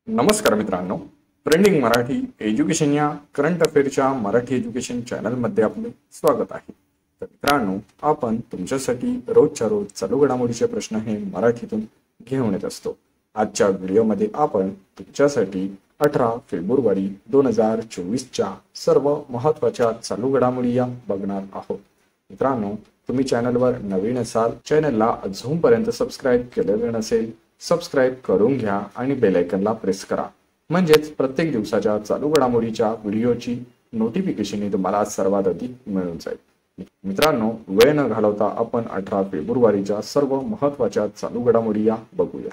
नमस्कार मित्रांनो, trending Marathi education या करंट अफेअरच्या मराठी एज्युकेशन चॅनलमध्ये आपले स्वागत आहे। तर मित्रांनो, आपण तुमच्यासाठी रोजच्या रोज चालू घडामोडीचे प्रश्न हे मराठीतून घेऊन येत असतो। आजच्या व्हिडिओमध्ये आपण तुमच्यासाठी 18 फेब्रुवारी 2024च्या सर्व महत्त्वाच्या चालू घडामोडी या बघणार आहोत। मित्रांनो, तुम्ही चॅनलवर नवीन असाल, चॅनलला अजूनपर्यंत सबस्क्राइब केलेले नसेल, सबस्क्राइब करून घ्या आणि बेल आयकॉनला प्रेस करा, म्हणजेच प्रत्येक दिवसाच्या चालू घडामोडीच्या व्हिडिओची नोटिफिकेशन तुम्हाला सर्वात आधी मिळून जाईल। मित्रांनो, वेळ न घालवता आपण 18 फेब्रुवारीच्या सर्व महत्त्वाच्या चालू घडामोडी या बघूया।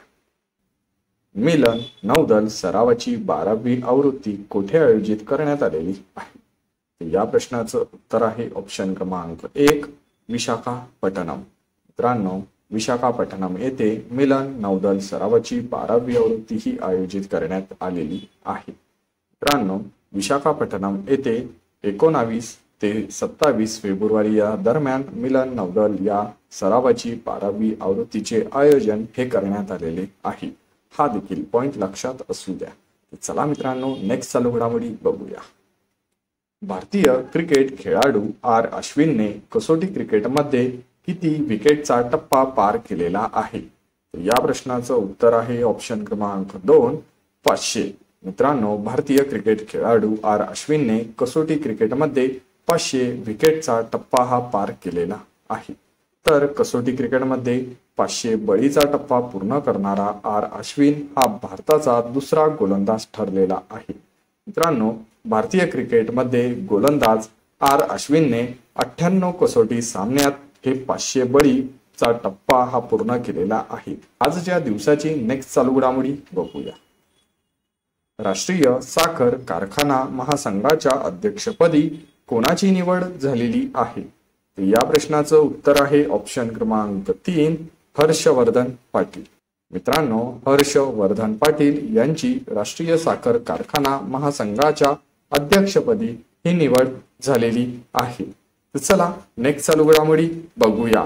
मिलन नौदल सरावाची 12वी आवृत्ती कुठे आयोजित करण्यात आलेली आहे? या प्रश्नाचं उत्तर आहे ऑप्शन क्रमांक 1 विशाखापट्टणम। मित्रांनो, विशाखापट्टणम येथे मिलन नौदल सरावाची 12वी आवृत्ती ही आयोजित करण्यात आलेली आहे। मित्रांनो, विशाखापट्टणम येथे 19 ते 27 फेब्रुवारी या दरम्यान मिलन नौदल या सरावाची 12वी आवृत्तीचे आयोजन हे करण्यात आलेले आहे। हा देखील पॉइंट लक्षात असू द्या। चला मित्रांनो, नेक्स्ट चालू घडामोडी बघूया। भारतीय क्रिकेट खेळाडू आर अश्विनने कसोटी क्रिकेटमध्ये किती विकेटचा टप्पा पार केलेला आहे? या प्रश्नाचं उत्तर आहे ऑप्शन क्रमांक 2 500। मित्रांनो, भारतीय क्रिकेट खेळाडू आर अश्विनने कसोटी क्रिकेटमध्ये 500 विकेटचा टप्पा हा पार केलेला आहे। तर कसोटी क्रिकेटमध्ये 500 बळीचा टप्पा पूर्ण करणारा आर अश्विन हा भारताचा दुसरा गोलंदाज ठरलेला आहे। मित्रांनो, भारतीय क्रिकेटमध्ये गोलंदाज आर अश्विनने 98 कसोटी सामन्यात हे 500 बळीचा टप्पा हा पूर्ण केलेला आहे। आजच्या दिवसाची नेक्स्ट चालू घडामोडी बघूया। राष्ट्रीय साखर कारखाना महासंघाच्या अध्यक्षपदी कोणाची निवड झालेली आहे? या प्रश्नाचं उत्तर आहे ऑप्शन क्रमांक 3 हर्षवर्धन पाटील। मित्रांनो, हर्षवर्धन पाटील यांची राष्ट्रीय साखर कारखाना महासंघाच्या अध्यक्षपदी ही निवड झालेली आहे। चला नेक्स्ट चालू घडामोडी बघूया।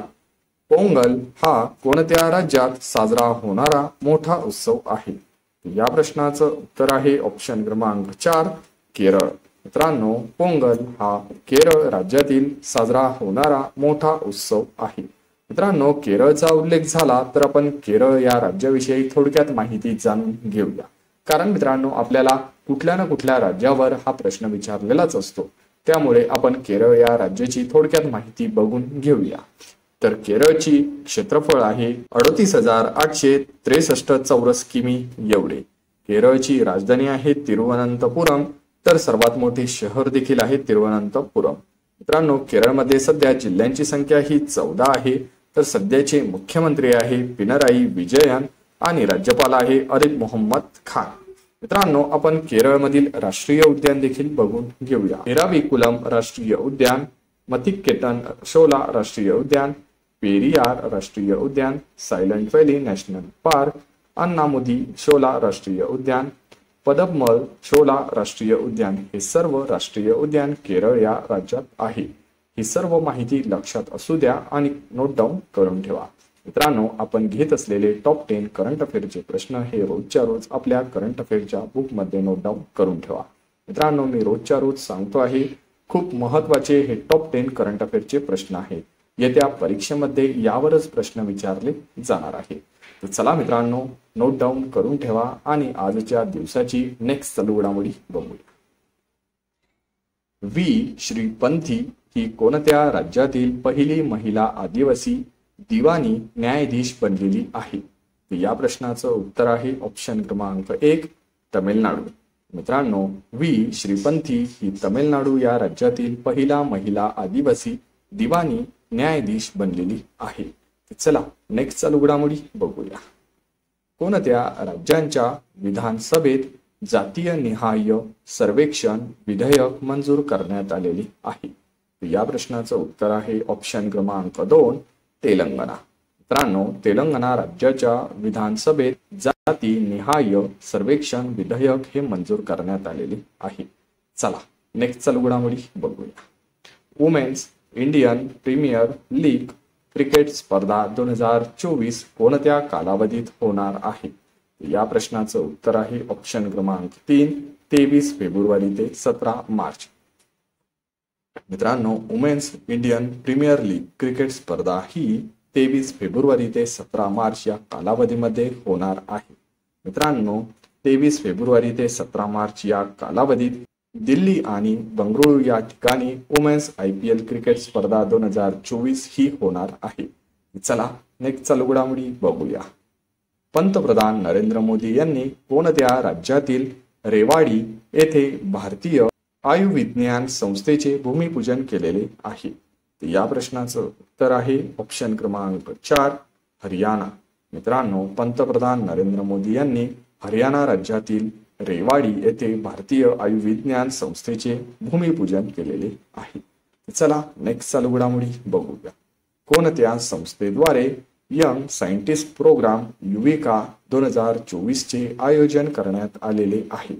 पोंगल हा कोणत्या राज्यात साजरा होणारा मोठा उत्सव आहे? या प्रश्नाचं उत्तर आहे ऑप्शन क्रमांक 4 केरळ। मित्रांनो, पोंगल हा केरळ राज्यातील साजरा होणारा मोठा उत्सव आहे। मित्रांनो, केरळचा उल्लेख झाला तर आपण केरळ या राज्याविषयी थोडक्यात माहिती जाणून घेऊया, कारण मित्रांनो आपल्याला कुठल्या ना कुठल्या राज्यावर हा प्रश्न विचारलेलाच असतो, त्यामुळे आपण केरळ या राज्याची थोडक्यात माहिती बघून घेऊया। तर केरळची क्षेत्रफळ आहे 38,863 चौरस किमी एवढे। केरळची राजधानी आहे तिरुवनंतपुरम, तर सर्वात मोठे शहर देखील आहे तिरुवनंतपुरम। मित्रांनो, केरळमध्ये सध्या जिल्ह्यांची संख्या ही 14 आहे, तर सध्याचे मुख्यमंत्री आहे पिनराई विजयन आणि राज्यपाल आहे आरिफ मोहम्मद खान। मित्रांनो, आपण केरळमधील राष्ट्रीय उद्यान देखील बघून घेऊया। एराविकुलम राष्ट्रीय उद्यान, मथिक्केटन शोला राष्ट्रीय उद्यान, पेरियार राष्ट्रीय उद्यान, सायलेंट व्हॅली नॅशनल पार्क, अन्नामुदी शोला राष्ट्रीय उद्यान, पदमल शोला राष्ट्रीय उद्यान हे सर्व राष्ट्रीय उद्यान केरळ या राज्यात आहे। ही सर्व माहिती लक्षात असू द्या आणि नोट डाऊन करून ठेवा। मित्रांनो, आपण घेत असलेले टॉप 10 करंट अफेअरचे प्रश्न हे रोजच्या रोज आपल्या करंट अफेअरच्या बुकमध्ये नोट डाऊन करून ठेवा। मित्रांनो, मी रोजच्या रोज सांगतो आहे, खूप महत्त्वाचे हे टॉप 10 करंट अफेअरचे प्रश्न आहेत। येत्या परीक्षेमध्ये यावरच प्रश्न विचारले जाणार आहे। तर चला मित्रांनो, नोट डाऊन करून ठेवा आणि आजच्या दिवसाची नेक्स्ट चालू घडामोडी बघूया। व्ही श्रीपंथी ही कोणत्या राज्यातील पहिली महिला आदिवासी दिवाणी न्यायाधीश बनलेली आहे? या प्रश्नाचं उत्तर आहे ऑप्शन क्रमांक 1 तमिळनाडू। मित्रांनो, व्ही श्रीपंथी ही तमिळनाडू या राज्यातील पहिला महिला आदिवासी दिवाणी न्यायाधीश बनलेली आहे। चला नेक्स्ट चालू घडामोडी बघूया। कोणत्या राज्यांच्या विधानसभेत जातीय निहाय सर्वेक्षण विधेयक मंजूर करण्यात आलेले आहे? या प्रश्नाचं उत्तर आहे ऑप्शन क्रमांक 2 तेलंगणा। मित्रांनो, तेलंगणा राज्याच्या विधानसभेत जाती निहाय सर्वेक्षण विधेयक हे मंजूर करण्यात आलेले आहे। चला नेक्स्ट चालू घडामोडी बघूया। Women's Indian Premier League cricket स्पर्धा 2024 कोणत्या कालावधीत होणार आहे? या प्रश्नाचं उत्तर आहे ऑप्शन क्रमांक 3, 23 फेब्रुवारी ते 17 मार्च. मित्रांनो, women's Indian Premier League cricket स्पर्धा ही 23 फेब्रुवारी ते 17 मार्च या कालावधीमध्ये होणार आहे. मित्रांनो, 23 फेब्रुवारी ते 17 मार्च या कालावधीत दिल्ली आणि बंगळुरू या ठिकाणी वुमेन्स IPL क्रिकेट स्पर्धा 2024 ही होणार आहे. चला नेक्स्ट चालू घडामोडी बघूया. पंतप्रधान नरेंद्र मोदी यांनी कोणत्या राज्यातील रेवाडी येथे भारतीय आयुर्विज्ञान संस्थेचे भूमिपूजन केलेले आहे? या प्रश्नाचं उत्तर आहे ऑप्शन क्रमांक 4, हरियाणा. मित्रांनो, पंतप्रधान नरेंद्र मोदी यांनी हरियाणा राज्यातील रेवाडी येथे भारतीय आयुर्विज्ञान संस्थेचे भूमिपूजन केलेले आहे. चला नेक्स्ट चालू घडामोडी बघूया. कोणत्या संस्थेद्वारे यंग सायंटिस्ट प्रोग्राम युविका 2024 चे आयोजन करण्यात आलेले आहे?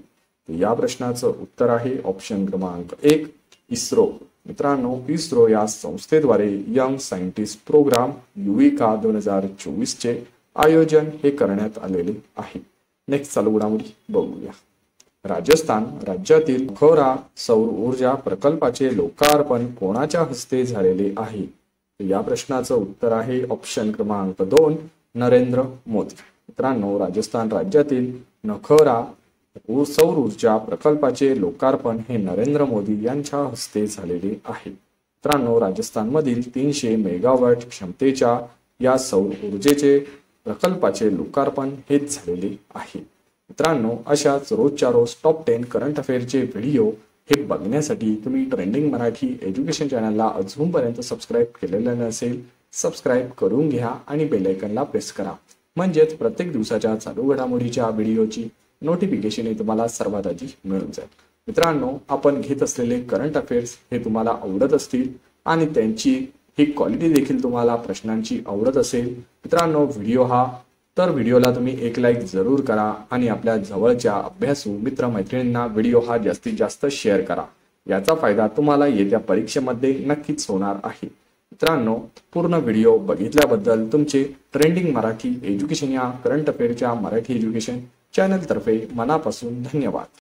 या प्रश्नाचं उत्तर आहे ऑप्शन क्रमांक 1, इस्रो. मित्रांनो, इस्रो या संस्थेद्वारे यंग सायंटिस्ट प्रोग्राम युविका 2024 चे आयोजन हे करण्यात आलेले आहे. नेक्स्ट चालू घडामोडी बघूया. राजस्थान राज्यातील खोरा सौर ऊर्जा प्रकल्पाचे लोकार्पण कोणाच्या हस्ते झालेले आहे? या प्रश्नाचं उत्तर आहे ऑप्शन क्रमांक 2, नरेंद्र मोदी. मित्रांनो, राजस्थान राज्यातील नखोरा सौर ऊर्जा प्रकल्पाचे लोकार्पण हे नरेंद्र मोदी यांच्या हस्ते झालेले आहे. मित्रांनो, राजस्थानमधील 300 मेगावॅट क्षमतेच्या या सौर ऊर्जेचे प्रकल्पाचे लोकार्पण हेच झालेले आहे. मित्रांनो, अशाच रोजच्या रोज टॉप 10 करंट अफेअरचे व्हिडिओ हे बघण्यासाठी तुम्ही ट्रेंडिंग मराठी एज्युकेशन चॅनलला अजूनपर्यंत सबस्क्राईब केलेलं नसेल, सबस्क्राईब करून घ्या आणि बेल आयकॉनला प्रेस करा. म्हणजेच प्रत्येक दिवसाच्या चालू घडामोडीच्या व्हिडिओची नोटिफिकेशन हे तुम्हाला सर्वात आधी मिळून जाईल. मित्रांनो, आपण घेत असलेले करंट अफेअर्स हे तुम्हाला आवडत असतील आणि त्यांची ही क्वालिटी देखील तुम्हाला प्रश्नांची आवडत असेल मित्रांनो, व्हिडिओला तुम्ही एक लाईक जरूर करा आणि आपल्या जवळच्या अभ्यासू मित्रमैत्रिणींना व्हिडिओ हा जास्तीत जास्त शेअर करा. याचा फायदा तुम्हाला येत्या परीक्षेमध्ये नक्कीच होणार आहे. मित्रांनो, पूर्ण व्हिडिओ बघितल्याबद्दल तुमचे ट्रेंडिंग मराठी एज्युकेशन या करंट अफेअरच्या मराठी एज्युकेशन चॅनल तर्फे मनापासून धन्यवाद.